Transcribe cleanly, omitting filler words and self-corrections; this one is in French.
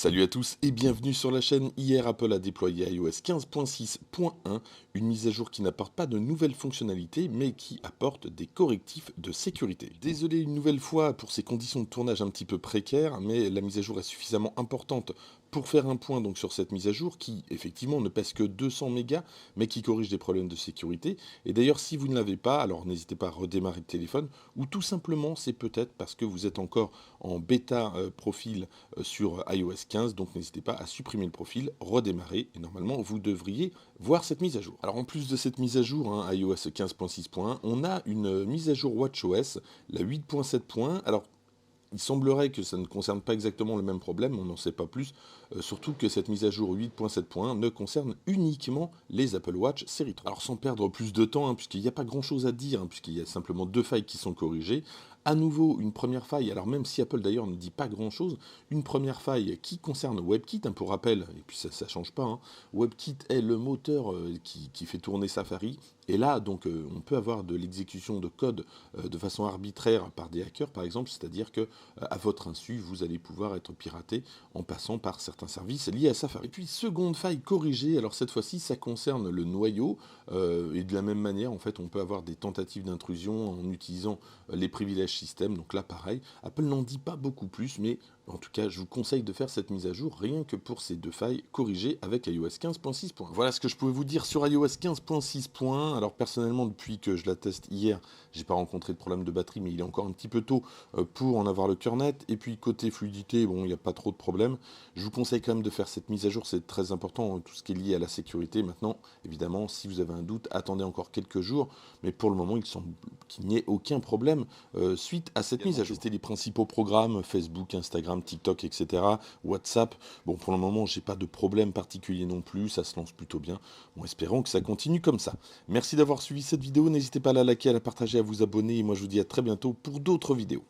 Salut à tous et bienvenue sur la chaîne. Hier, Apple a déployé iOS 15.6.1, une mise à jour qui n'apporte pas de nouvelles fonctionnalités mais qui apporte des correctifs de sécurité. Désolé une nouvelle fois pour ces conditions de tournage un petit peu précaires, mais la mise à jour est suffisamment importante pour faire un point donc sur cette mise à jour qui effectivement ne pèse que 200 mégas mais qui corrige des problèmes de sécurité. Et d'ailleurs, si vous ne l'avez pas, alors n'hésitez pas à redémarrer le téléphone ou tout simplement c'est peut-être parce que vous êtes encore en bêta profil sur iOS 15, donc n'hésitez pas à supprimer le profil, redémarrer, et normalement vous devriez voir cette mise à jour. Alors en plus de cette mise à jour, iOS 15.6.1, on a une mise à jour WatchOS, la 8.7. Alors il semblerait que ça ne concerne pas exactement le même problème, on n'en sait pas plus, surtout que cette mise à jour 8.7.1 ne concerne uniquement les Apple Watch série 3. Alors sans perdre plus de temps, puisqu'il n'y a pas grand chose à dire, puisqu'il y a simplement deux failles qui sont corrigées, à nouveau une première faille, alors même si Apple d'ailleurs ne dit pas grand chose, une première faille qui concerne WebKit, pour rappel, et puis ça ne change pas, WebKit est le moteur qui fait tourner Safari, et là donc on peut avoir de l'exécution de code de façon arbitraire par des hackers par exemple, c'est-à-dire que à votre insu, vous allez pouvoir être piraté en passant par certains services liés à Safari. Et puis, seconde faille corrigée, alors cette fois-ci, ça concerne le noyau, et de la même manière, en fait, on peut avoir des tentatives d'intrusion en utilisant les privilèges système, donc là, pareil, Apple n'en dit pas beaucoup plus, mais en tout cas, je vous conseille de faire cette mise à jour rien que pour ces deux failles corrigées avec iOS 15.6. Voilà ce que je pouvais vous dire sur iOS 15.6. Alors personnellement, depuis que je la teste hier, j'ai pas rencontré de problème de batterie, mais il est encore un petit peu tôt pour en avoir le cœur net. Et puis côté fluidité, bon, il n'y a pas trop de problème. Je vous conseille quand même de faire cette mise à jour, c'est très important, tout ce qui est lié à la sécurité. Maintenant, évidemment, si vous avez un doute, attendez encore quelques jours, mais pour le moment, il semble qu'il n'y ait aucun problème suite à cette mise à jour. Tester les principaux programmes, Facebook, Instagram, TikTok, etc., WhatsApp. Bon, pour le moment, j'ai pas de problème particulier non plus, ça se lance plutôt bien. Bon, espérons que ça continue comme ça. Merci d'avoir suivi cette vidéo, n'hésitez pas à la liker, à la partager, à vous abonner, et moi je vous dis à très bientôt pour d'autres vidéos.